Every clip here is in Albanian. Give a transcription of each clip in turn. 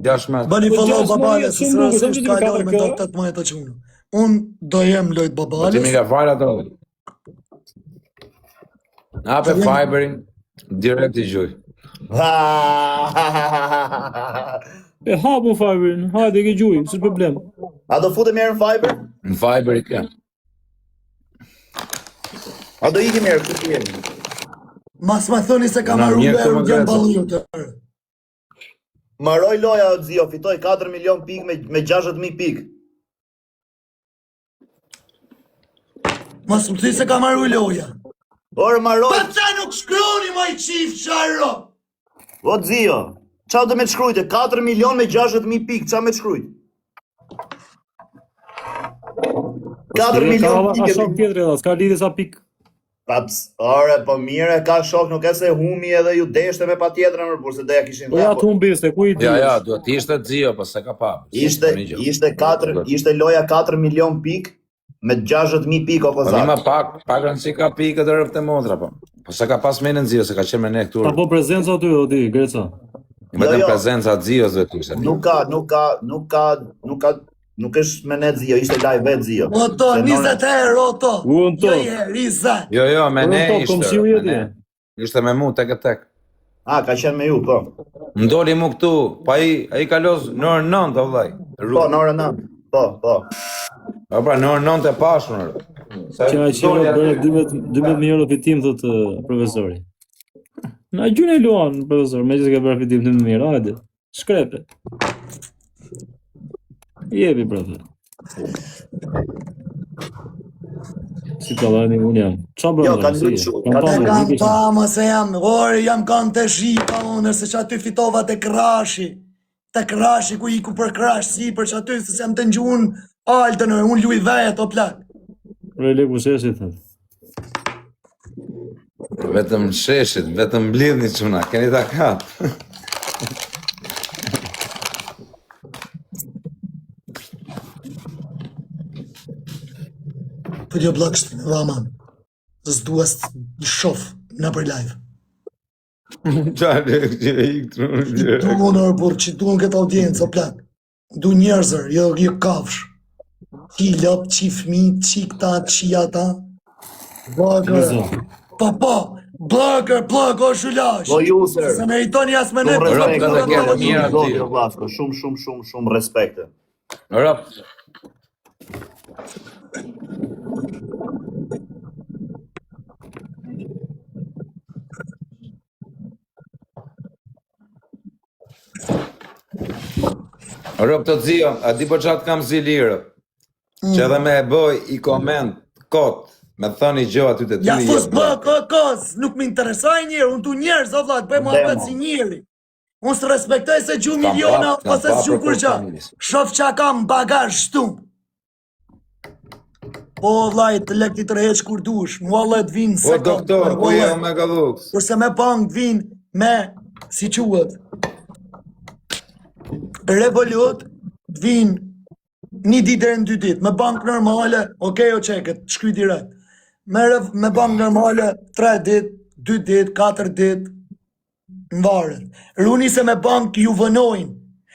16 Bëni Po follow 6 babale, mëri, se shumë duket, sërësisht shumë ka duket lojë me 4 do 18 të qunë. Unë do jem lojt Po ti babales. mi ka fal ato. Hape fiberin, direkt i gjuj. E hapu Fiberin, hajde ke gjuj, s'është problem. A do futem herë në Fiber? Në fiber i ka. A do ikim herë këtë jemi? Mas më thoni se ka Na, marrë mirë, unë këto më jam greca. balliu të. Mbaroj loja o Zio, fitoj 4 milion pik me 60.000 pik. Mas më thoni se ka marrë loja. Ore mbaroj. Pa qa nuk shkroni më i qif qaro. O Zio, qa do me të shkrujte? 4 milion me 60.000 pik, qa me të shkrujt? 4 milion Ka pik. shok tjetër edhe, s'ka lidhje sa pik. Paps, ore, po mire, ka shok, nuk e se humi edhe ju deshte me pa tjetërën, por se doja kishin Po ja të humbiste, ku i di? Ja, duhet ishte Zio, po se ka pa. Ishte loja 4 milion pik me 60.000 pik o Po kozak. ma pak rënë si ka pikë të rëpë të modra, po. Po se ka pas menën Zio, se ka qenë me ne këtu. Ta po prezenca aty, o di, Greca. Vetëm Jo. prezenca Zios vetë ishte. Nuk është me ne Zio, ishte live vetë Zio. O to, 20 euro to. Unë to. Jo je, Riza. Jo, me ne Po, ishte. komshiu me jeti. ne. Ishte me mu, tek e tek. A, ka qenë me ju, po. Ndoli mu këtu, pa ai kalos në orën 9, o vllai. Po, në orën 9. Po. Po pra, në orën 9 e pashun. Që bërë 12 euro fitim, thot profesori. Na gjune luan, profesor, me që s'ka bërë fitim 12 euro, hajde. Shkrepe. Jepi, profesor. Si ka dhani, unë jam. Qa bërë? Jo, kanë luajtur shumë. E kam pa, më se jam kanë të shipa unë, se që aty fitova të krashi. Të krashi ku iku për krash, si për që aty, se jam të ngjun altën, unë luj vetë, o plak. Rele ku sheshit, thot. Vetëm sheshit, vetëm mblidhni çuna, keni ta kap. Për jo blakësht, Raman. S'dua i shof në për live. Çfarë i këtu? Duon por që duon këtë audiencë, o plak. Du njerëzër, jo kafsh. Qi lop, qi fmi, qi këta, qi ata. Blogger. Po, blogger, o shulash. Po ju, sir. Se meritoni as me ne. Shumë respekte. Rap. Rop të Zio, a di po qatë kam zi lirë, që edhe me e bëj i koment, kot, me thoni gjo aty të ty. Ja fus kos, nuk më interesoj njërë, unë tu njerëz, o vlad, bëj muhabet si njëri. Unë së respektoj se gju miliona, ose s'gju kur qa. Shof qa kam bagaj shtum. Po, vlajt, të lekti të reheq kur dush, mua llet vinë se O doktor, ku je Omega Lux? Kurse me bank vinë me, si quhet, Revolut, vinë një ditë deri në 2 ditë. Me bank normale, okej, o çeket, shkruj direkt. Me bank normale, 3 ditë, 2 ditë, 4 ditë, në varet. Runi se me bank ju vënojnë.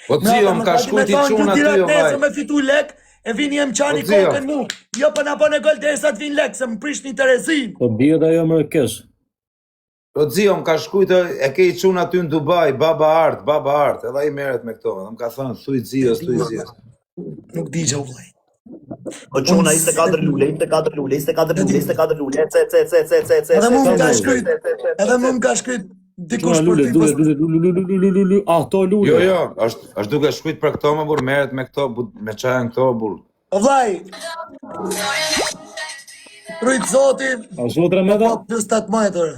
Po Zio, më ka shkujt i çuna ty, o vaj. Me fitu lek, e vini e më qani Po, Zio. kokën mu. Jo, për na bën e gol derisa të vinë lek, se më prish një Terezin. Po bie dhe ajo më kesh. O Zio, më ka shkujt, e ke i çuna aty në Dubai, baba art, edhe ai merret me këto. Më ka thënë, thuj Zios. Nuk di gjë vllai. O çuna 24 lule, 24 lule, 24 lule, 24 lule, ce. Edhe mu më ka shkryt dikush për ty pas. Lule. Ah, to lule. Jo, është duke shkujt për këto më burr, merret me këto, me çajën këto burr. O vllai. Rujt zotin. A zotra me ta? Plus 18 orë.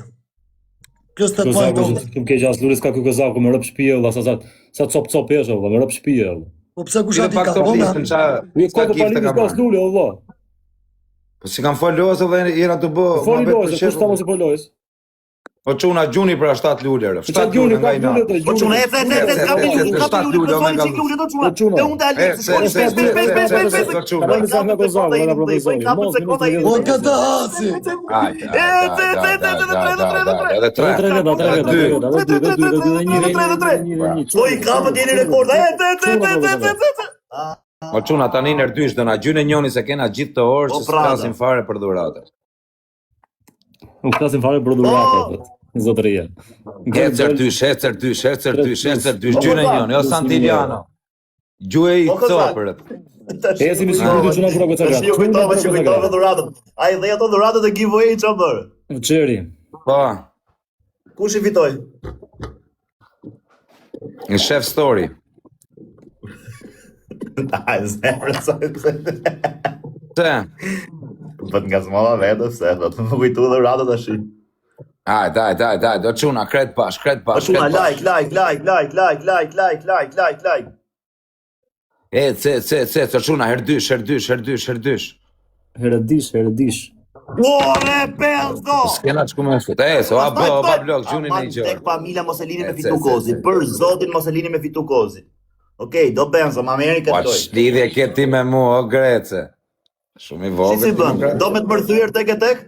Plus 18 orë. Kim ke gjas lulis ka ky kozaku me rop shtëpie valla sa cop jesh valla me rop shtëpie valla. Po pse kush ati ka? Ju ka të palimit pas lule valla. Po si kam fol lozë dhe jena të bë. Foli lojës, kush ta mos i folojës? Po çuna gjuni për 7 lule. 7 gjuni, lule nga i natë. Po çuna, e ka lule, do çuna. Te unë Alex, Po këtë hasi. Po i kapët jeni rekord. Po çuna tani nerdysh do na gjynë njëri se kena gjithë të orë që s'flasim fare për dhuratat. Nuk flasim fare për dhuratat. Zotëria. Hecer dysh, gjynë njëri, o Santiliano. Gjuje i copërët. Esi mi siguri të çuna për gocagat. Ju kujtove dhuratën. Ai dhe ato dhuratat e giveaway çfarë bërë? Çeri. Po, Kush i fitoi? në chef story. Ai zemra sa. Te, Vet nga smalla vetë se do të më kujtu dhuratat tash. daj, do çuna kret bash. Çuna like. Se, çuna herdysh. Heredish. Ore penzo! S'kena çku më fut. So a blok gjunin e gjë. Tek familja mos e lini me fitu kozi. Për zotin mos e lini me fitu kozi. Okej, do benzo, ma meri Po këtë toj. lidhje ke ti me mua, o Grece. Shumë i Si vogël. bën? Do me të mërthyer tek e tek?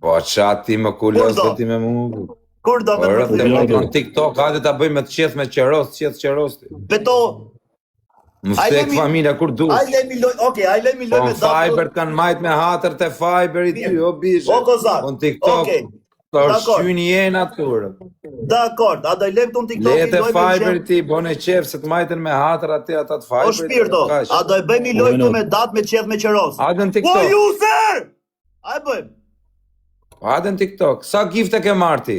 Po çat ti më Kur kulos do? ti me mua. Kur do me të Por mërthyer? rreth në TikTok, hajde ta bëjmë të qeth me qeros ti. Beto, Më Ai ftek lemi- familja kur dush. ai lemi loj, okej, ai lemi loj Po me në Fiber kanë majt me hatër të Fiberit ty, o bishe. O kozak. Po në TikTok, Okej. të Dakor. shqyni jena atyre. Dakor, a do i lem ton TikTok Lete loj me Fiberit ti, bone qef se të majten me hatër aty ata të O Fiberit. shpirto, a do i bëjmë loj këtu me datë me qeth me qeros? Hajde në Po TikTok. user! Ai bëjmë. Hajde në TikTok. Sa gifte ke marti?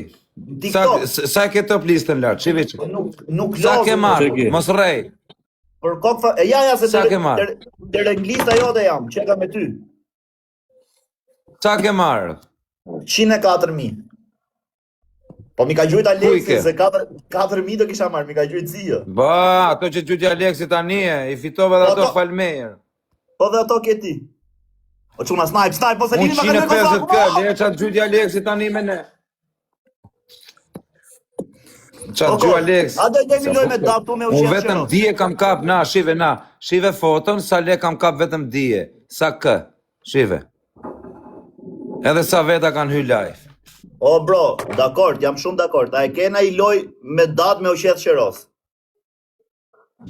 TikTok. Sa ke top listën lart? Çivi. Nuk Sa ke lozëm. marrë? Çeki. Mos rrej. Për kokë, ja se Sa ke marrë? Dere nglista jote jam, çeka me ty. Sa ke marrë? 104.000. Po mi ka gjujt Ku i Alexi ke? se 4.000 do kisha marrë, mi ka gjujt Zio. Ba, ato që gjutja Alexi tani i fitove dhe Po ato ato- falmejer. Po dhe ato ke ti. O çuna snipe, po se Unë lini ma ka 150 kë, le qatë gjutja Alexi tani me ne. Qatë gju Alex. A do i demi loj me daptu me Unë ushqen vetëm qeros. dije kam kap, shive foton, sa le kam kap vetëm dije. Sa kë, shive. Edhe sa veta kanë hy live. O bro, dakord, jam shumë dakord. A e kena i loj me datë me ushqen qeros.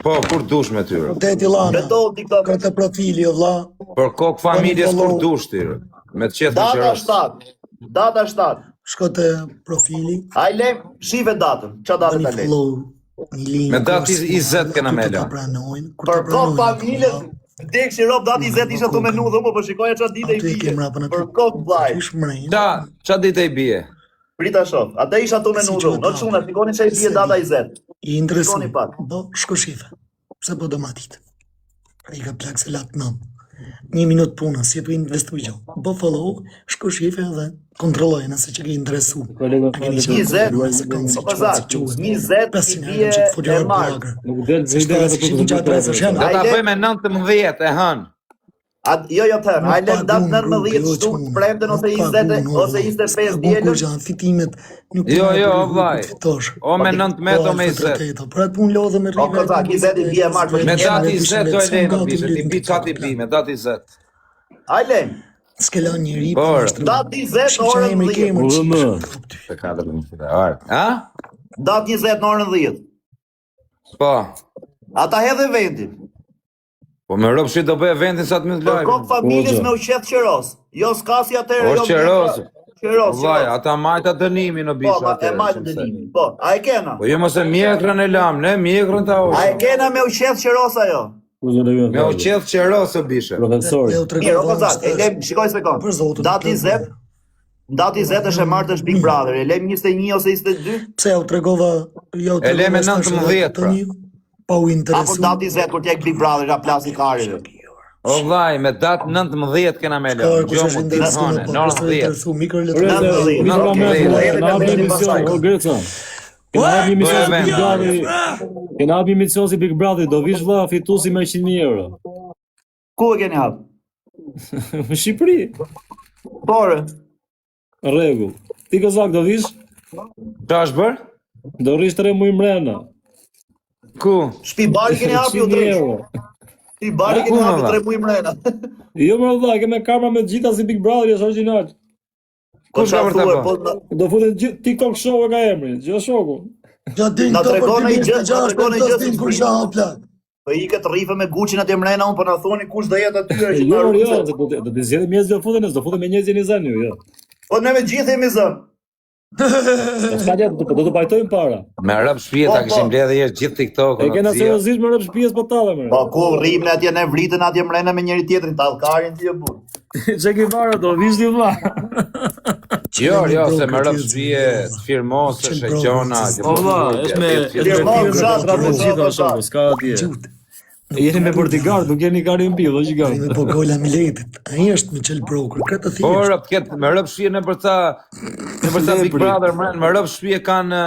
Po, kur dush me tyre. Teti Lana, Beto TikTok. këtë profili o vlla. Për kokë familjes kur dush tyre. Me të qeth me Data qeros. 7. Data 7. Shko te profili, A i lem, shive datën. Qa datën bëni ta lem? follow, një link. Me datë 20 kena me Kur la. ta pranojnë, kur Për ta kokë pranojnë. familjes, dek që rob datë 20 isha tu menu dhumë, po shikoja qa dite i Aty e bije. kem rapën aty. Për kokë vlaj. Kush mrejnë? Qa dite i bie? Prita shof. Ate isha tu menu dhumë. Në quna, shikoni që i bije data 20. I interesu. Shikoni pak. Po, shko shife. Pse po do matit? I ka plak se latë nëm. 1 minut puna, si e tu investuj gjo. Po follow, shko shife dhe kontrolloj nëse që ke interesu. Kolega, A keni 20, qenë se kanë si po qëtë zak, si quhet. 20 i 500 bije euro që të folio e marë. blogger. nuk del Se zëjde shtë si kishin qatë resa Do shena. ta Ajde. bëjmë 19 e hën. Jo, të thënë, a i lem datë 19 jo, shtu, premten ose 20, ose 25 Pagun djelën. janë fitimet. Nuk Jo, të jo, merr vllaj. të fitosh. O me 19 o me 20. Pra të punë lodhe me O, kozak, 20 i bie marrë, Me Jemi datë 20 do e lejmë bishe, ti mbi qati bi, me datë 20. A i lem, S'ke la njëri. Por, datë 20 në orën 10. Se 4 Ha? Datë 20 në orën 10. Po. Ata hedhe vendin. Po me rob shi do bëj vendin sa të më Për kokë live. familjes me uqeth qeros. Jo s'ka si atëre, O jo qeros. Qeros, Vllai, ata majta dënimin në Po, bisha ma e majtë atë. dënimin. Po, a e kena? Po jo mos e mjekrën e lam, ne mjekrën ta A e hoshim. kena me uqeth qeros ajo? Me u qeth qerosë bishe. Profesor. Mirë, o kozak, e lem, shikoj sekond. Për zotin, Datë 20, datë 20 është e martë është Big Brother. E lem 21 ose 22? Pse u tregova, jo E le me 19 pra. Pa u Apo interesu. datë 20 kur t'jek Big Brother, ka plasi karive. O vllai, me datë 19 kena me Ka lëm. kush Jo është mu ti interesu, hone, po, në kush është 10. interesu, mikro le të Reze, Në mi në na hapi në emision, o Greca. Kena hapi emision si Big Brother. Kena hapi emision si Big Brother, do vish vlla fituesi me 100.000 euro. Ku e keni hapë? Në Shqipëri. Por, Rregull. Ti kozak do vish? Qa është bërë? Do rrish 3 muaj mrena. Ku? Shtëpi bari keni hapi u 100.000 drejt. euro. Shtëpi bari keni hapi 3 muaj mrena. Jo më valla, kemë kamera me të gjitha si Big Brother, është origjinal. Po Kush ka çfarë për ta thua? bërë? Po Do futet gjithë TikTok show ka emrin, gjithë shoku. Ja din Na këto për tregon ai ti gjë, na tregon ai gjë. din kur shaha plak. po iket rrife me Gucci atje mrena, unë po na thoni kush do jetë aty që Jo, na jo, rrugë. do të zgjedhë njerëz do futen, do futen me njerëz që zani ju, jo. Po ne me gjithë jemi zën. Do ska gjë, do të bajtojmë para. Me rëp shpije ta kishim bledhe jesh gjithë TikTok. E kena seriozisht me rrep shtëpisë po tallë më. Po ku rrim ne atje ne vritën atje mrena me njëri tjetrin, tallkarin ti e bur. Çe ke varë do vish ti vlla. Jo, se me rëp shpije, të firmosësh e gjona. Po vlla, është me gjitha shoku, s'ka atje. Jeni me bodyguard, nuk jeni Karim Pill, o gjigant. Me po gola Miletit. Ai është me çel broker, këtë Po thjesht. rëp ketë, me rëp shpije në përta Big Brother mren, me rëp shpije kanë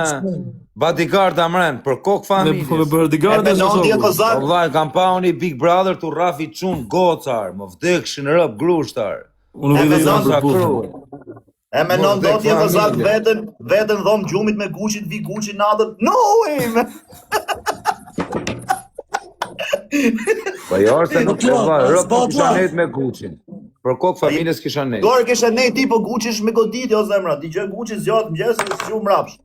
bodyguard amren, për kokë Me familjes. bodyguard E është non dia shoku. kozak. Po vllai, kam pa unë Big Brother tu rrafi çun gocar, më vdekshin rëp grushtar. Unë E me vjen zonë për punë. E me non do Mos t'je dhe kozak familje. veten dhom gjumit me Gucci, vi Gucci natën. No way. Po jo, se nuk Jo, vllai, rëp s'pa nuk kisha vllai. net me Gucci. Për kokë familjes kisha net. Dorë kisha ne ti po Gucci është me goditje o zemra. Dgjoj Gucci zgjat mëngjes se s'ju mrapsh.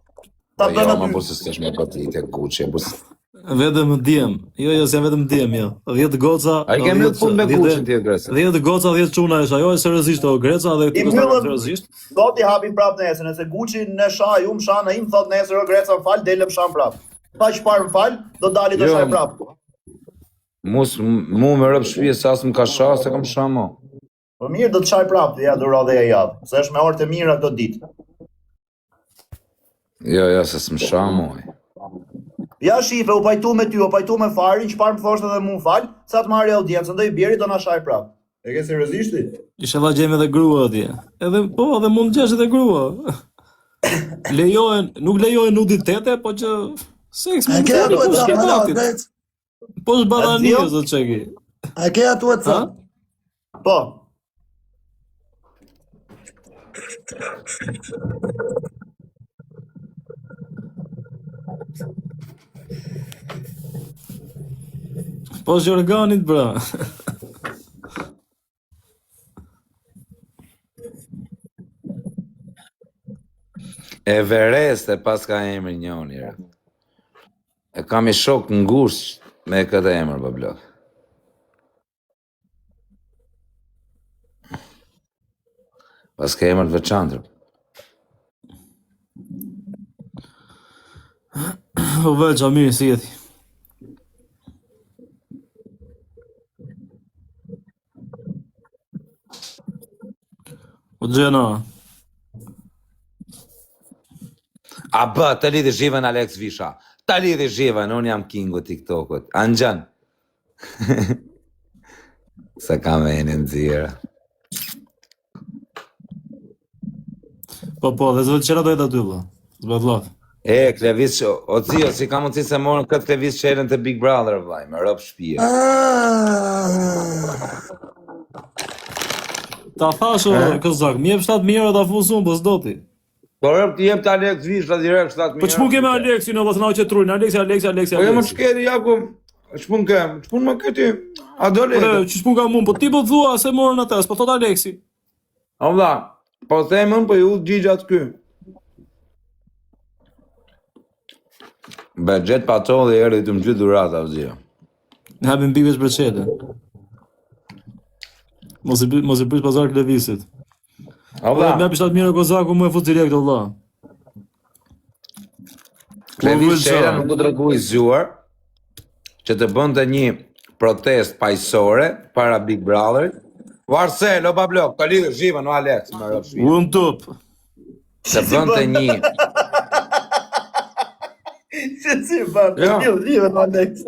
Ta Po jo, bën ma aty. po se s'kesh me patite Gucci, po Vetëm djem. Jo, s'jam vetëm djem, jo. 10 goca. ai ke më punë me Gucci ti Gresa. 10 goca, 10 çuna është. Ajo është seriozisht o Greca dhe I ti është mbyllëm- seriozisht. Do t'i hapi prap nesër, nëse Gucci në shah, ju më shana im thot nesër o Greca m'fal, delëm sham prap. Pa që parë m'fal, do dali do Jo. shaj prap. Mu me rëp shpije sa s'm ka shah, se kam shamo. Po mirë do të shaj prap, ja duro dhe ja javë. Se është me orë të mira këto ditë. Jo, se s'm shamo. Ja shife, u pajtu me ty, u pajtu me farin, që parë më thoshtë edhe mu m'fal, sa të marrë audiencën, do i bjeri do na shaj prap. E ke seriozisht ti? Ishe la gjem edhe grua atje. Edhe mund gjesh edhe grua. Nuk lejohen nuditete, po që seks A mund ke të atu po e ca s'ke hala, baktit. Grec? Po është bananije, zot çeki. A ke atu e ca? Ha? Po. Po është organit, bra. Everest e pas ka emrin njoni. E kam i shok ngusht me këtë emër, bablok. Pas ka emër të veçantër. O veç, a mirë, si jeti. O gjena. A bë, të lidhi zhivën Alex Visha. Të lidhi zhivën, unë jam kingu TikTokut. Anxhan. Se kam e në nëzirë. Po, dhe zë qëra dojtë aty, bla. Zbët laf. E, Klevis, o Cio, si kam mundësi se morën këtë Klevis qelën të Big Brother, vlaj, me rëp shpije. Ta thash, këzak, mi jep 7 mijë ta fusun, po s'do ti. Po rëp të jep të Alex Visha direkt 7 Po ç'pun keme Aleksin, o vësna o qetrujnë, Aleksi. Po e më shketi, Jakum, ç'pun kem, ç'pun më këti, a do Po, lete. ç'pun ka mund, po ti po thua se morën atës, po thot Aleksi. O vla, po themën, po ju gjigja të ky. Budget patrol dhe erdi të më gjithë durata, vëzio. Ne hapim bivesh për qete. Mos i prish pazar Klevisit. O Po, vla, me hapim 7 mijë kozaku, mu e fut direkt, o vlla. Klevis Qela nuk do të regu i zjuar, që të bënte një protest pajësore para Big Brother. Varsel, o bablok, të lidhë zhivën, o Alex, më rëpë shpije. Un top. Të bënte një, Si bën, Jo. live no Alex.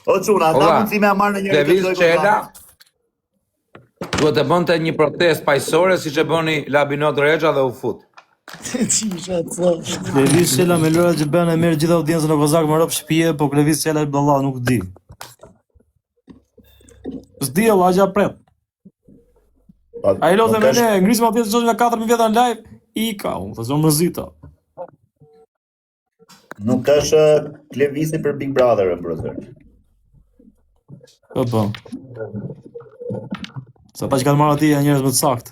O çuna, ata Ola, mund si me marrë në njëri Klevis këtë Qela duhet të bënte një protest pajësore si që bëni Labinot Regja dhe u fut. Qisha të thosh. Klevis Qela me lëra që bën e merr gjithë audiencën në kozak më rop shtëpie, po Klevis Qela Allah nuk di. S'di Allah gja pret. Ai lodhe me ne, ngrisim atje çdo nga 4000 vjet në live. Ika, unë të zonë mërzita. Nuk është lëvizje për Big Brother, brother. Po. Sa ta që kanë marrë ati janë njerëz më të saktë.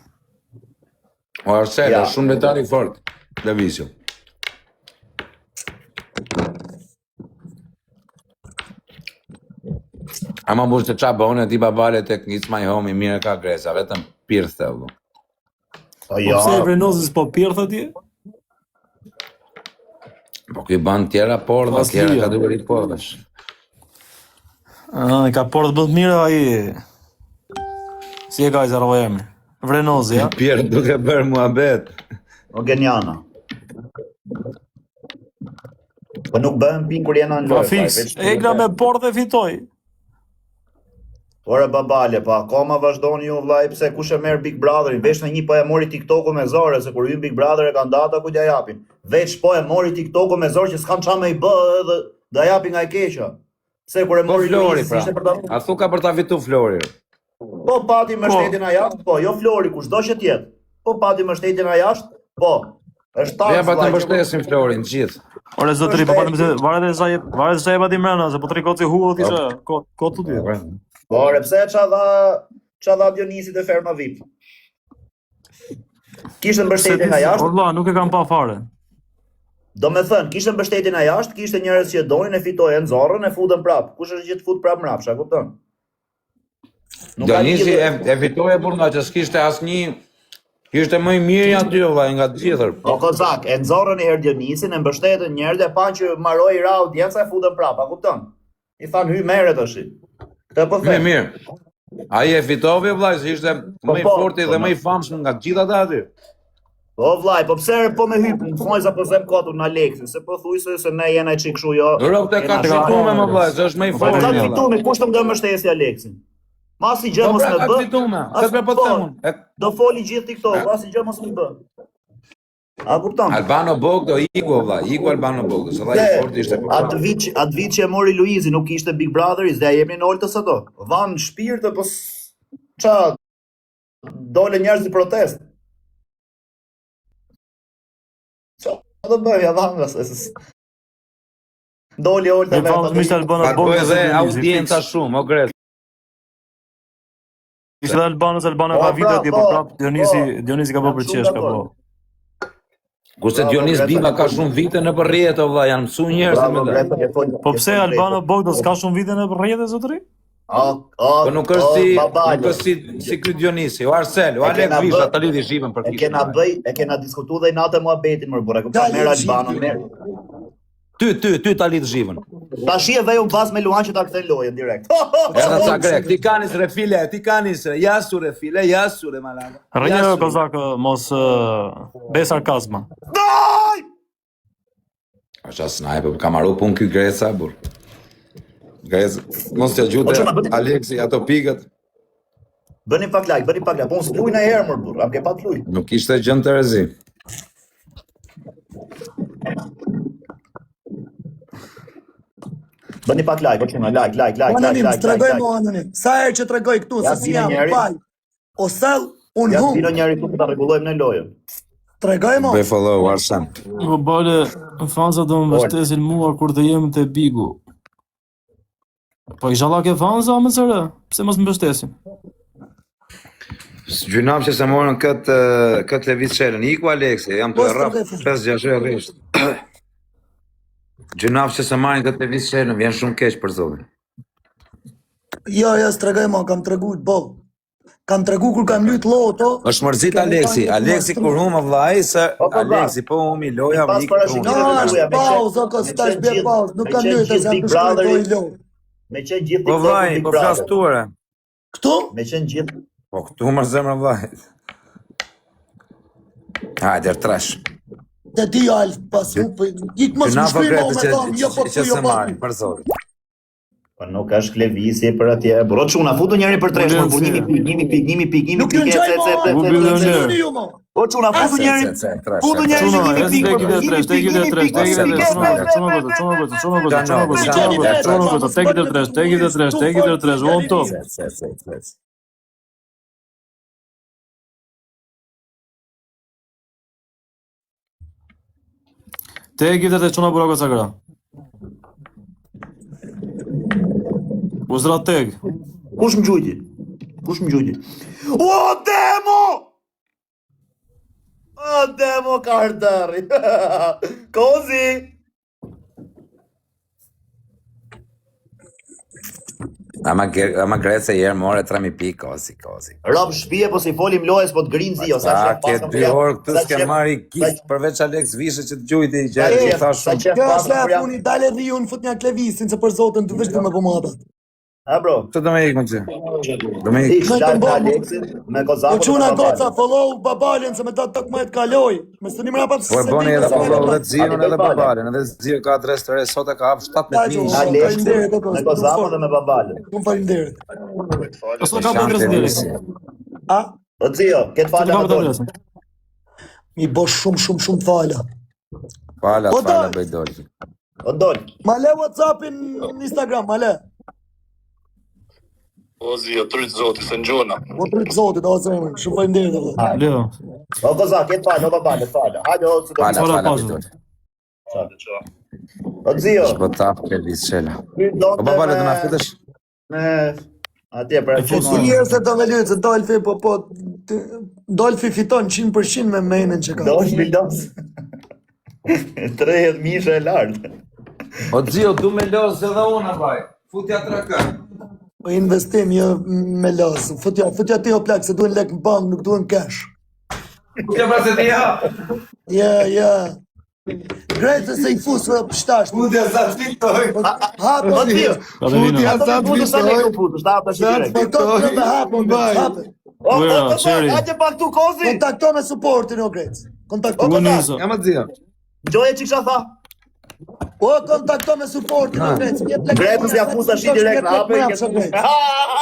O Arsel, Ja. është shumë letari fort. Lëvizjo. Ama mbush të qa bëhone ti babale tek It's My Home i mire ka gresa, vetëm pirth të vëllu. Po Po ja. pse e vrenozis po pirth atje? Po ki ban tjera porda, Pas tjera lija. kategori pordash. I ka portë bëtë mire ai. Si e ka i zarova emri? Vrenozi, ja? Pierre duke bërë muhabet. O Geniana. Po nuk bëhen pin kur jena në Po lojë. fix, egla me portë e fitoj. Ore babale, pa akoma vazhdoni ju vllai pse kush e merr Big Brotherin, veç në një po e mori TikToku me zore se kur hyn Big Brother e kanë data ku t'ja japin. Veç po e mori TikToku me zore që s'kan çfarë më i bë edhe do japin nga e keqja. Se kur e Po mori Flori, Luizi, pra. ishte për ta. A thu ka për ta fitu Flori. Po pati mbështetjen a jashtë, po, jo Flori, kushdo që tjetë. Po pati mbështetjen a jashtë, po. Është tans. Ja pa të mbështesim Florin, gjithë. Ore zotëri, po patëm se varet se e pati mrena, se po të rikoci huo ti që ko të ty. Po, ore, pse qa dha Dionisit e ferma VIP? Kishte mbështetjen a jashtë, Orla, nuk e kam pa fare. do me thënë, kishte mbështetjen a jashtë, kishte njerëz që e donin, e fitojnë zorrën, e futën prap. Kush është që të fut prap mrapsha, kupton? Nuk ka Dionisi lidhje. e fitoi por nga që s'kishte asnjë, ishte më i miri aty vllai nga të gjithër. O kozak, e nxorrën i herë Dionisin, e mbështetën njerëz e pa që maroi ra audienca e futën prap, a kupton? I thanë hy merret tash. Këtë po Me them. mirë. Ai e fitoi vllai, se ishte më i po, forti dhe më i famshëm nga të gjithë ata aty. Po vllai, po pse po me hyp, në fund apo zem kotur në Aleksin, se po thuj se ne jena çik kështu jo. Rrokte ka jena- fituar më vllai, se është më i Po forti. ka vllai. fituar, kush të më do mbështesë Aleksin? Masi gjë Po mos pra më ka bë. fituar. as Këtë po po, them unë. Do foli gjithë TikTok, masi gjë mos më bë. A kupton? Albano Bogdo iku vllai, iku Albano Bogdo, se vllai i forti ishte. Atë vit që e mori Luizi nuk ishte Big Brother, s'da jemi në oltës ato. Van shpirtë, po ça dole njerëz në protest. Ça do bëj ja dha se doli olta E famës mishtë Albano Po Bogdo. edhe audienca shumë, o gret. Ishte dhe Albano Po, ka video atje, po po, prap Dionisi ka bërë për qeshka, po. Kurse Bravo, Dionis Greta, Biba ka shumë vite në rrjet o vllai, janë mësuar njerëz me ta. Po pse Albano Bogdo s'ka shumë vite në rrjete zotëri? Po nuk është si ky Dionisi, o Arsel, o E Alek kena Visha, bë- ta lidhi shipën për E kena diskutuar dhe natë muhabetin më burrë. Kupton Dale, merr Albano, Gjipi. merr. Ty ta lidh zhivën. Tash e vej un bas me Luan që ta kthen lojën direkt. Erdha ca grek, ti kanis refile, ti kanis, jasu refile, jasu re malaka. Rënjë kozak mos be sarkazma. Daj! Asha sniper, ka marru pun ky Greca, burr. Grec, mos t'ja gjute Aleksi ato pikët. Bëni pak like, Po unë s'luj në herë më burr, am ke pa t'luj. Nuk ishte gjën të rezi. Bëni pak like, po çuna like. Anonim, tregoj mo anonim. Sa herë që tregoj këtu, Ja, se si bine jam, njeri. baj. O sell, unë Ja hum. vino njëri këtu ta rregullojmë në lojën. Tregoj mo. Be follow Arsan. Po bale, fansa do më mbështesin mua kur të jem te Bigu. Po inshallah ke fansa më sërë, pse mos më mbështesin? Gjynam që se morën këtë lëviz shelën, iku Aleksi, jam të Po, rraf s'tregoj. 5-6 herë rrisht. Gjynam që se marrin këtë lëviz shelën, vjen shumë keq për zotin. Jo, s'tregoj mo, kam tregu të boll. Kam tregu kur kam lyt loto. Është mërzit Aleksi, Aleksi kur huma vllai se Po, po, Aleksi po humi loja Pas vik. parashikimit No, të është tuaja, me pauzë, qenë- o ko me stash qenë bje gjithë- pauzë. Nuk me kam qenë lyt, gjithë se Big jam të shkruaj Brotheri- lotë. Me qenë gjithë Po TikTok vllai, Big po Brother. flastuare. Këtu? Me qenë gjithë Po këtu më zemra vllai. Hajde, trash. Te di Alf, pas hupe. Gik mos më Gjynafa shkruaj mo Grete me tham, jo po që këtu, se jo po marrin këtu. për zotin. Po nuk është lëvizje për atje. Bro çuna, futu njëri për tresh, më Ullensi. një pikë. Nuk ju njoj mo, U bilioner. ju mo. Po çuna, futu njëri. Futu njëri Çuna, një e pikë. tek i dhe tresh, tek i dhe tresh, tek i dhe tresh, çuna gotë, çuna gotë, çuna gotë, çuna gotë, çuna gotë, çuna gotë, tek i dhe tresh, tek i dhe tresh, tek i dhe tresh, on top. Te e giftet e qona burako sagra. Uzra teg. Kush më gjujti? O, Demo! O, Demo Carter! Kozi! Ama Greca herë more 3000 pikë, kozi. Rob shpije, po si folim lojës, po të grinë zi, o sa Sa shef ke pasëm 2 orë këtë s'ke marri gift përveç Alex Vishe që të gjujti që i thash shumë. Kjo është e funi, dale dhe ju në fut një klevisin, se për zotën të vështë me pomadat. Ha, bro? Këtë do me ikë më që. Do me ikë. Ish, shajt në Alexin, me Kozakën. Po quna goca, follow babalin, se me ta tok më të kaloj. Me së të një mëra pa të Po e boni edhe follow edhe Zion edhe Babalin, edhe Zion ka adres të re, sot e ka hap 17.000. Alexin, me Kozakën dhe me Babalin. Unë falinderit. Po s'ka ka adres direkt. A? O, Zio, këtë Ka falë ka në adres. Mi bo shumë fala. Fala, O, fala doj. bëj dolë. O, dol. Ma le Whatsappin në Instagram, ma le. O zi, o tryt zoti, se në gjona. Po të rikë zotit, o zemër, shumë falinderit edhe. Leo. O, Kozak, këtë falë, o, Babalin, falë. Hajde, o, së do. Fala, Fala, fala pasur. bëj dolë. O, Zio. Po tap ke visçela. Po, Po Babale do na futesh? Me... Atje, për e fut Si njerë se të me lytë, se Dolfi, Dolfi fiton 100% me menën që ka. Dolfi Milos. 30 mishe e lartë. O Zio, du me los edhe unë vaj. Futja 3K. Po investim, jo me lasë. Futja ti o plak, se duen lek në bank, nuk duen cash. Ja pra se ti ja. Ja. Grejtë se i fusë për shtash. Futja sa fitoj. Hape, O, Zio. Katerina. Ato të putu sa leku putu, shta apë të po direkt. to të dhe hape. O, Ura, qeri. hajde pak tu kozi. Kontakto me supportin o Grejtë. Kontakto. Ku niso. Ja më Zio. Gjoje që kësha tha. O, kontakto me supportin o Grejtë. Grejtë si ja fusa shi direkt në apë.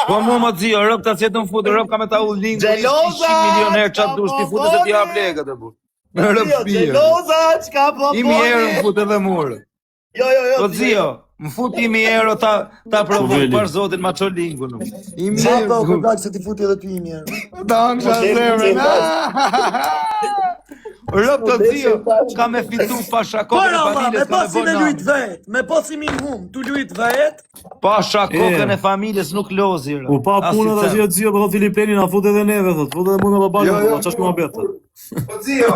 Po mu më Zio, rëp ta si të më futë, rëp ka me ta u lingë. Gjeloza! 100 milioner qatë dush ti futë se ti hap legët e bu. Në rëp shpije. Gjeloza, qka po 1.000 euro më futë edhe murë. Jo. Po Zio, më fut 1.000 euro ta provoj për zotin ma qo lingun. 1.000 Hape, o euro. kontak se ti futi edhe ty një. Danë qa zemrën. Rëp të Zio, ka me fitu pa shakokën e Para, me familjes, ka me pasi me bona. lujt vet. Me pasi min hum, tu lujt vet. Pa shakokën e familjes nuk lozi. rë. U pa punë dhe Asnjë. zio, po thot Filip Pleni na fut edhe neve, thot. Fut edhe mua me babalin, Jo, jo. ç'është më bëhet. Po Zio.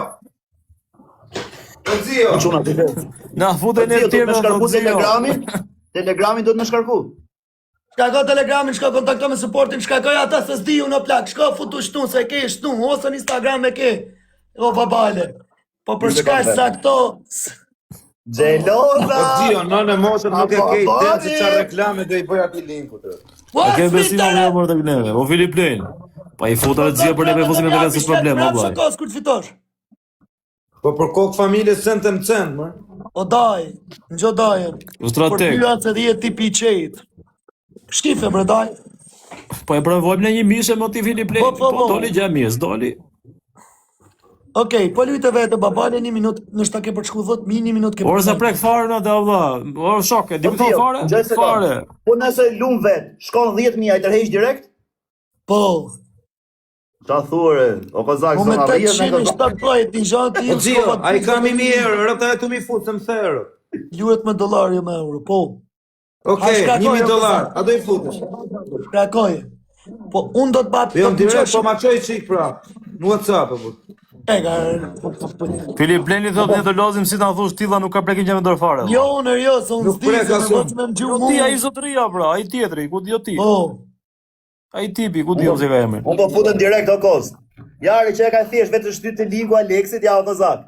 Po Zio. Quna të vetë. Na fut edhe Zio, ne do të tjerë, me shkarku thot zio. telegramin? Telegramin do të me shkarku? Shka ka telegramin, shka kontakto me supportin, shka ka ata se s'di unë o plak, shka futu shtu, se ke shtu, ose në Instagram e ke. O babale. Po për shka Instagram, sa këto... Gjeloza! Po Zio, në moshën nuk e Apo, kej bani! den se qa reklame do i bëj ati linkut. A ke besim apo jo për tek neve? O Filip Pleni. Pa i futa edhe zio për ne me fusim me vetë s'është problem, o vllai. Shakos kur të fitosh. Po për kokë familje centëm cent, më. O daj, në gjo dajen. U strateg. Për pyat se dhjet tipi i qejt. Shtife bre daj. Po e provojmë në një mishe me ti Filip Pleni. Po. Po doli gjë mirë, doli. Okej, po lujte vetë babale 1 minutë, nështë ta ke përshku dhët, mi 1 minutë ke Ora sa prek fare na da vlla. O shok, e di më thon fare? Fare. Po nëse lum vet, shkon 10.000 ai tërheq direkt? Po, Ta thurë, o kozak, po me zona rrjes në 870 një gjatë Po Zio, a i kam 1.000 euro, rëpta e tu mi futë, se më thërë. Luet me dollar jo me euro, po. Okej, A, shkakoj, 1.000 o, dollar, a do i futesh? Krakoje. Po unë do të bat... Jo, në direkt, po ma qoj qik pra. Në WhatsApp, po. E ka... Filip Pleni thot ne do lozim si ta thosh tilla nuk ka prekim gjë me dorë fare. Jo, unë jo, se unë Nuk s'di, prek se as me unë. bëtë me më gjuhë Ti ai mu. zotëria pra, ai tjetri, ku di o ti? Po, Ai tipi, ku di o se ka emrin. Unë po futën direkt o koz. Jari që e ka thjesht vetë shtyt të linku Alexit, ja o kozak.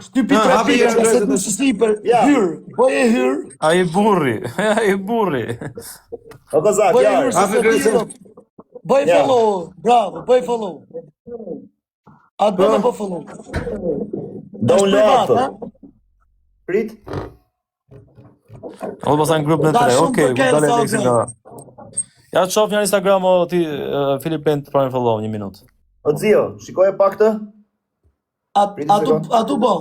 shtypi Ha, 3 hapi pikë, herë, se drejtë, të shtyper, Ja. hyr, po e hyr, Ai burri, ai burri. O kozak, po e hyr, jari. se Hapi të Grayson. tiro. Bëj Ja. follow, bravo, bëj follow. A të bëme po follow. Download. ha? Prit. O pasan grup në Da, 3. shumë Okej, për kelë dale sa Alexi o nga. Ja të shoh një Instagram o ti Filip Pleni të pranë follow 1 minutë. O Zio, shikoje pak të? A tu bo?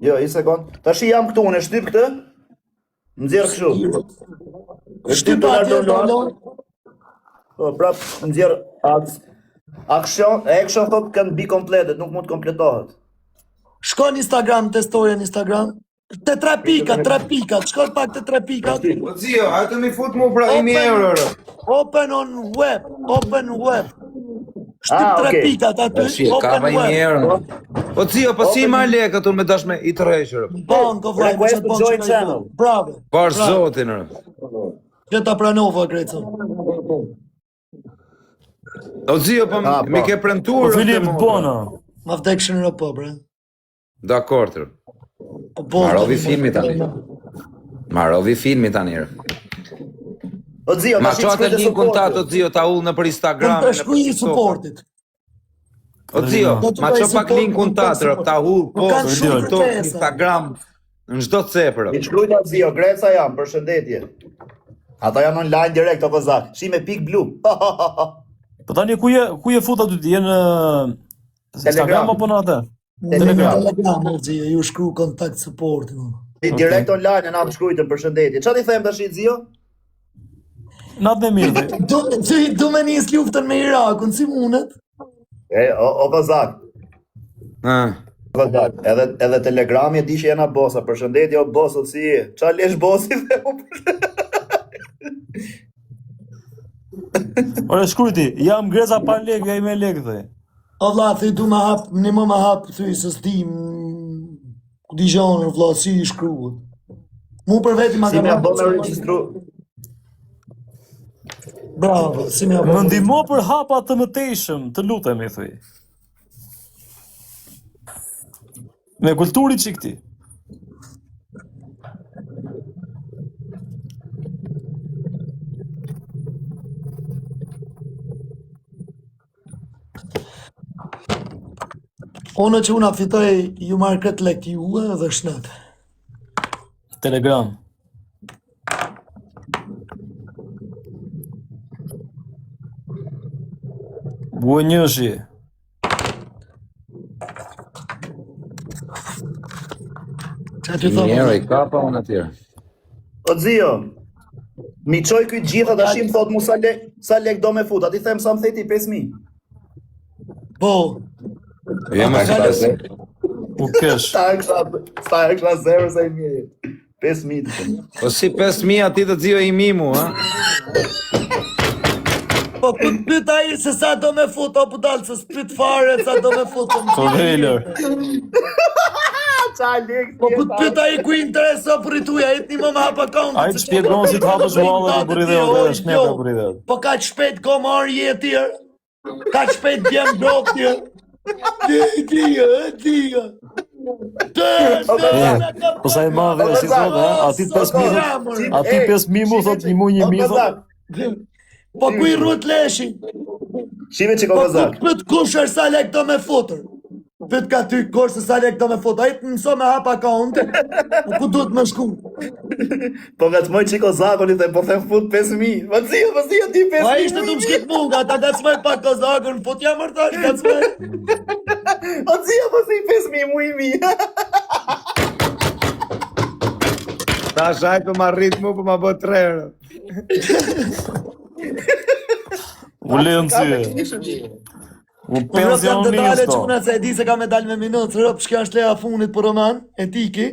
Jo, i sekund. Tash jam këtu, unë e shtyp këtë. Nxjerr kështu. Shtypa atje, download. Po, prap nxjerr action thot can be completed, nuk mund të kompletohet. Shko në Instagram, testoje në Instagram. Te 3 pika, 3 pika, shkoj pak te 3 pika. O zio, hajtë mi fut mu pra 1000 euro. Open on web, open web. Shtyp 3 okay. pikat aty, Si, ka open 1000 web. euro. O zio, po si ma lekë tu me dashme i tërhequr. Banko vllai, më Request çat to banko. join channel. Bravo. Bash zotin. Që ta pranova Greco. O zio, po mi ke premtuar. Po Filip Bona. Ma vdekshin në po, bre. Dakor. Po, Marovi filmi tani. Marovi filmi tani. O zio, Ma tash qoate shkruajte linkun ta supportin. të zio ta ull në për Instagram. Të shkruaj i supportit. O zio, Do të ma bëj qo pak support, linkun nuk ta kanë support. ta ull Nuk kanë post, shumë TikTok, kërkesa. Instagram, në çdo cepër. I shkrujta zio, Greca jam, përshëndetje. Ata janë online direkt o kozak. Shi me pik blu. Po tani ku je fut aty ti je në Instagram apo në atë? Telegram, o zio, ju shkru kontakt supportin. Ti direkt online e na të shkrujtën përshëndetje. Çfarë ti them tash zio? Natë me mirë. Do me nis luftën me Irakun, si mundet? O kozak. Kozak. Edhe Telegrami e di që jena bosa. Përshëndetje o boso si je. Qa lesh bosi dhe o Ore shkrujti, jam Greza pa lekë, ja i me lekë dhe. O vlla, thej du ma hap, një më ma hap, thuj, se s'dim, ku di gjanër, vlla, si i shkruhet. Mu për veti ma Si me ka bo me registru. Bravo, si me Më ndihmo për hapa të mëtejshëm, të lutemi, thuj. Me kulturit që këti. Onë që una fitoj, ju marrë këtë lek ju dhe shnet. Telegram. Buenjoshi. Qa t'ju Një euro thëmë? i ka pa unë atjerë. O zio, mi qoj këtë gjitha të ashim thot mu sa lek do me fut. A ti them sa më theti 5.000. Po, Jo më shpase. U kesh. Sta e kësha zero sa i mirë. 5.000. Po si 5000 ati të zio i mimu, ha? po ku t'pyt aji se sa do me fut, o budal, se s'pyt fare, sa do me fut. Po veler. Qa lek Po ku t'pyt aji ku i intereso për i tuja, i t'ni më më hap akaunt. Ai të shpjegon si të hapësh wallet për ideo dhe shneta për ideo. Po ka që shpejt ko marrë jetir, ka që shpejt djem broktir. Dia. Po sa e madhe si thotë, ha? Ati 5.000, ati 5.000 mu thot një mu 1.000 thot. Po ku i rrut leshin? Shime që Po ko ku kozak. t'pyt kusher sa lek do me futër? Pyt ka ty kush se sa lek do me futër? A i të mëso me hap akauntin? Ku duhet me shku? Po nga të moj që kozakon i them, po them fut 5.000. Po zio ti 5.000. A ishte du më shkit munga, ta gacmoj pak kozakën, fut jam mërtash, gacmoj. O zio po si 5.000 mu i mi. Ta shaj për ma rrit mu për ma bë 3 euro. U lenë si. U Po rëp jam të dale që pensionistë. kuna se e di se ka me dal me minutë, rëp shkja është leja funit për roman, etiki.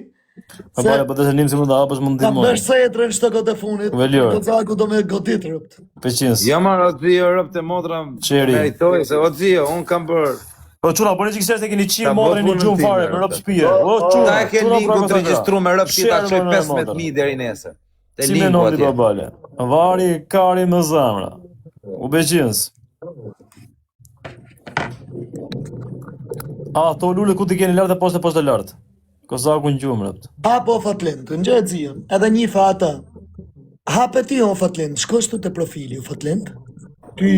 Po bare, po të shënim si mund të hapësh mund të Ka ndihmoj. bësh se e të rënë shtë këtë e funit. Velior. Kozaku do me godit rëpt. Peqins. Jo marë o zio rëp të motra Qeri. meritoj, se o zio, unë kam bërë. Po çuna, po ne që kështë e keni qirë Ta modre bë një punën gjumë time, fare, me rëpte. rëp shpije. O çuna, Ta e ke çuna linkut të pra regjistru me rëp që ta Share qoj me 15.000 deri nesër. Te Si me linku nomi atje. babale. Vari, kari më zamra. U beqins. A, to lule ku ti keni lartë e poshtë lartë. Kozaku në gjumë rëpt. Hapo Fatlind, në gjë zion, edhe një fa ata. Hape ti o Fatlind, shkosh tu te profili o Fatlind. Ty,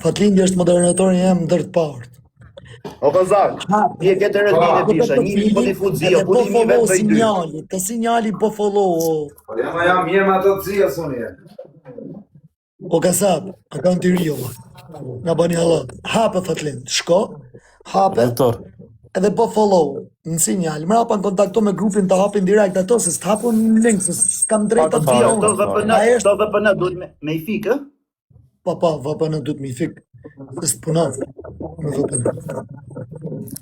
Fatlind është moderatori jam ndër të partë. O kozak, ti e ke të rëndin e pisha, një po t'i fut zio, po t'i mi vetë bëj dy. sinjali, të sinjali po follow Jam mirë me ato të zio, sonje. o kasap, akaunti rio. Nga bani Allah. Hape Fatlind, shko, hape, Doktor. edhe po follow në sinjal. Mrapa në kontakto me grupin të hapin direkt ato, se s'thapun link, se s'kam drejt të Zio, të këto VPN duhet me i fikë? Pa, VPN duhet mi fik. Se s'punat. Me VPN.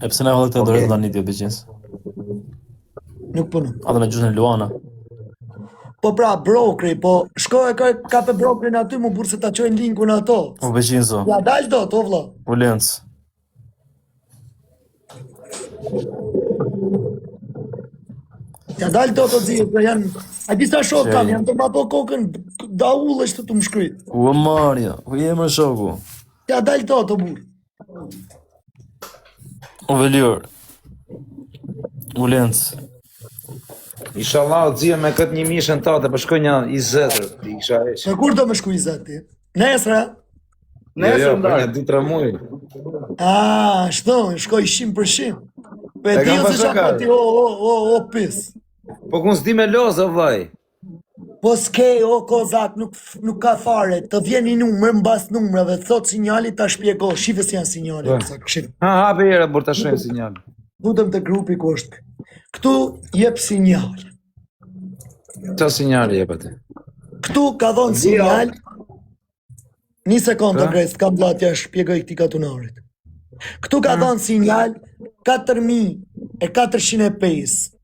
E pse na vëllë këtë dorë të danit jo beqins. Nuk punon. A dhe me gjusën e Luana. Po pra, brokri, po shko e ka pe brokrin aty mu burë se ta qojnë linkun ato. U beqin zo. Ja dal do, to vlla. U lencë. Ja dal do të zhjë, për janë... A disa shok kam, janë të ma po kokën, da ullë të më shkryt. U Marja, u jemë shoku. Ja dal do të burë. U Velior. U lencë. Inshallah o zhjë me këtë një mishën tate, për shkoj një 20, i kisha eqë. Në kur do me shku i zeti? Nesra? Jo, për një 2-3 muj. Shto, shkoj 100%. Pe E ti kam ose pasur shaka ka. ti, o, pis. Po kun s'di me lozë, o vaj. Po s'ke, o kozak, nuk ka fare, të vjen një numër, mbas numrave, thot sinjali ta shpjego, shive si janë sinjali, kozak, shive. Ha, hape jere, bur të shojnë sinjal. Lutem të grupi ku është. Këtu jep sinjal. Qa sinjali jep ati? Këtu ka dhonë sinjal. Një sekundë, Ha? Gres, kam blatja shpjegoj këti katunarit. Këtu ka dhonë sinjal 4.405,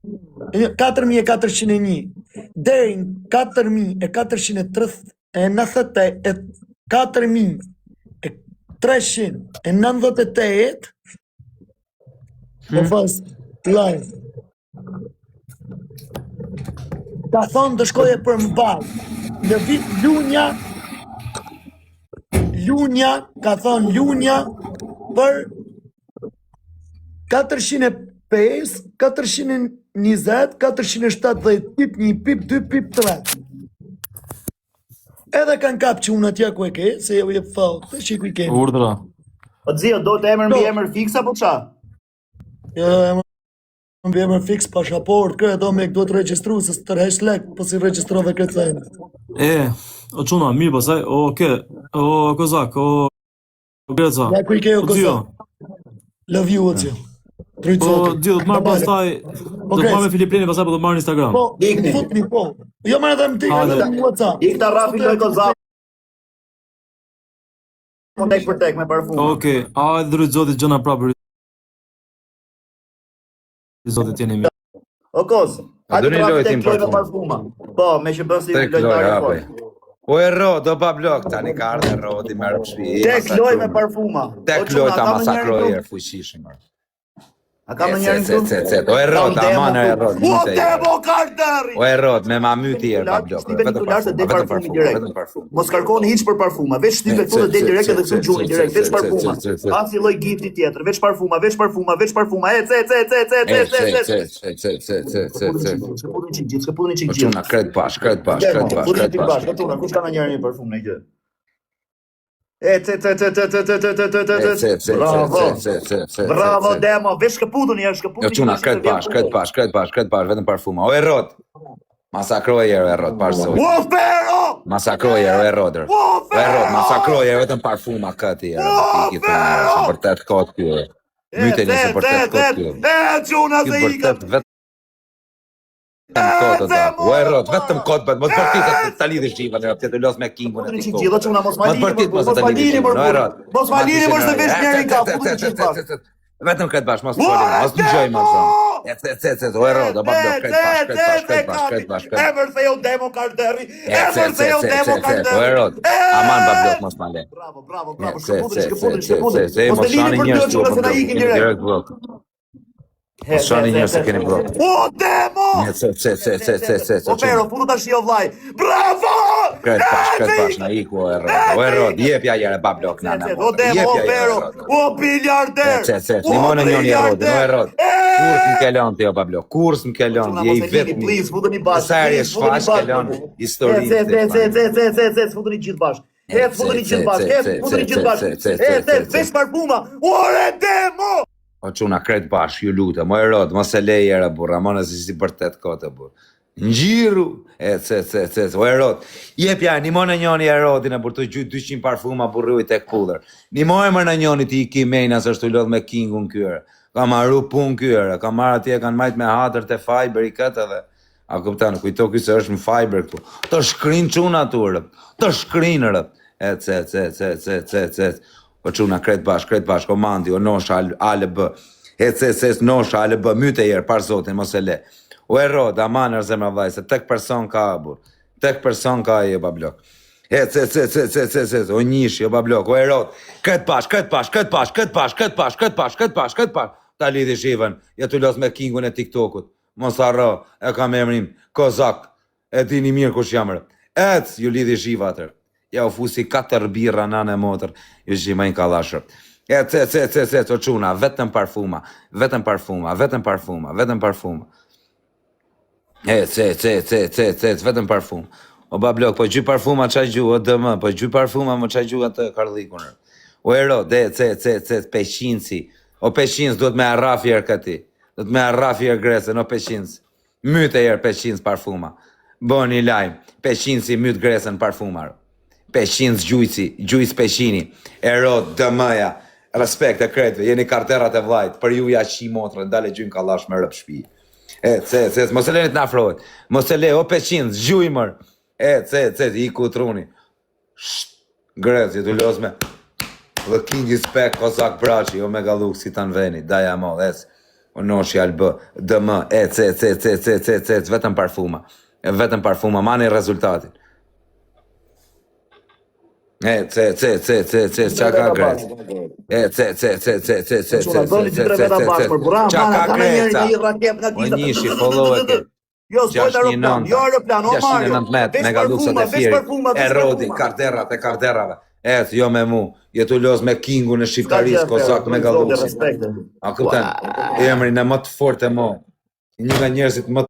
4.401, deri në 4.430, 4.398, po fas live. Ka thonë të shkoje për mbaj. Në vit Lunja, ka thonë Lunja për 405, 420, 470, pip 1, pip 2, pip 3. Edhe kanë kap që unë atja ku e ke, se jo jep fau, të që ku i kemi. Urdhra. O zio, do të emër mbi emër fix apo qa? Jo, më bje më fix pashaport, kërë do me do të registru, se së tërhesh lek, po si registrove këtë thejnë. O quna, mirë pasaj, o kozak, o Greca. Ja ku i ke o O Dio. kosa. Love you, o zio. Po, Dio, do të marrë pastaj, do të marrë me Filiplini pastaj, po do të marrë në Instagram. Po, Ikni. futni, po. Jo më në dhe më t'i Hajde. në WhatsApp. I këta Rafi loj kozak. Tek për tek me parfum. Okej, hajde drejt zotit gjëna prapë. Zotit jeni mirë. O koz, A hajde doni Rafi lojë tek tim loj me parfum? parfuma. Po, me që bën si Tek loj, lojtari hape. fort. O e ro, do pa blok, tani ka ardhe rodi me rëpshpi. Tek loj me parfuma. Tek loj ta masakroj e fuqishim. A kam në njerën këtu? O e rod, aman e rod. O demo karderi! O e rod, me ma myti e pa blok. Shtype titular se del parfumi direkt. Vetëm parfum. Mos kërkoni hiç për parfuma, veç shtype këtu dhe del direkt edhe këtu gjuni direkt, veç parfuma. Asi lloj gifti tjetër, veç parfuma, veç parfuma, veç parfuma. Shkëputni çik gjithë, shkëputni çik gjithë. Çuna kret bash, kret bash, kret bash, kret bash. Kush ka në njerën një parfum në gjë? Bravo demo, veç shkëputuni, Jo shkëputni. çuna kret bash, kret bash, kret bash, kret bash, vetëm parfuma. O e rod. Masakroj e rod, parso. O pero! Masakroj e rod. O e rod, masakroj e vetëm parfuma këti e rod. Ti thonë, se vërtet kot ky. Myteni se vërtet kot ky. Çuna Ky se vërtet vetëm kot ato. O e rod, vetëm kot, mos partitet ta lidhësh shiva, ne ti të los me Kingun e Çik ti. gjithë çuna mos Mos partit mos ta lidhësh. O e rod. Mos ma lini për se veç njeri ka, futni çik bash. Vetëm këtë bash, mos folim, mos dëgjoj më zonë. O e rod, do bëj këtë bash. Emër se jo demo karderi. Emër se jo demo O e karderi. rod, aman bablok mos ma le. Bravo. Se, Shkëputni. mos Mos të lini shani për njerëz dy çuna se na ikin direkt. blok. Mos shani njerëz se keni blok. O demo! Se. O pero, futu tash jo vllai. Bravo! Këtë bash, na iku o e rod, jepja jere bablok, na. O demo, o pero, o biljarder. Se, limon e njoni e rodin, o e rod. Kurs më kelon ti o bablok, kurs më kelon, je i vetëm. Please, futuni bash. Sa herë shfaq kelon histori. Se, futuni gjithë bash. Futuni gjithë bash. Veç parfuma. Ore demo! O çuna kret bash, ju lutem, o e rod, mos e lej era burra, mona si vërtet kote burr. Ngjiru, o e rod. Jepja, nimon e njoni e rodin e burr të gjyt 200 parfuma burruj tek puller. Nimoj më në njoni ti i ki mejna se shtu lodh me Kingun kyre. Ka marru pun kyre, ka marrë atje kanë majt me hatër të fiber i këtë edhe. A kuptan, kujto ky se është në fiber këtu. Të shkrin çuna turë, të shkrin rë. O çuna kret bash, komandi, o nosha ALB. Nosha ALB, myte herë par zotin, mos e le. O e rod, aman e zemra vllaj, se tek person ka abur. Tek person ka e ba blok. Ec, o njishi, o ba blok, o e rod. Këtë pash. Ta lidhi shivën, ja tu los me kingun e TikTokut. Mos harro, e kam emrin Kozak. E dini mirë kush jam rë. Ec, ju lidhi shiva atër. Ja u fusi 4 birra nane motër, ju shimajnë kalashër. Ec, o quna, vetëm parfuma. Ec, vetëm parfum. O ba blok, po gjy parfuma qaj gju, o dëmë, po gjy parfuma më qaj gju atë kardhikun. O ero, peqinci. O peqinc, duhet me arrafi erë këti. Duhet me arrafi erë gresën, o peqinc. Mytë e erë peqinc parfuma. Boni lajmë, peqinci mytë gresën parfumar. Peqinc gjujc peqini. Ero, dëmëja. Respekt e kretve, jeni karterat e vlajt. Për ju ja qi motrë, ndale gjynë kalash me rëp shpi. Ec, mos e lenit në afrojt. Mos e le, o peqinc, gjuj mër. Ec, i ku truni. Grec, jetu los me... The king is back, Kozak braci, o me galuk si tanë veni, daja mo, ec, o noshi albë, dëmë, ec, vetëm parfuma, mani rezultatin. Ec, qa ka grec? Qa ka greca? O njishi, follow e ke. Jo, s'pojt aeroplan, jo aeroplan, o Mario. 690 metë, me galuksat e fjeri, e rodi, karderave. Ec, jo me mu, jetu los me kingu në shqiptaris, Kozak me galuksit. A këpëten, emrin e më të fort e mo. Një nga njerëzit më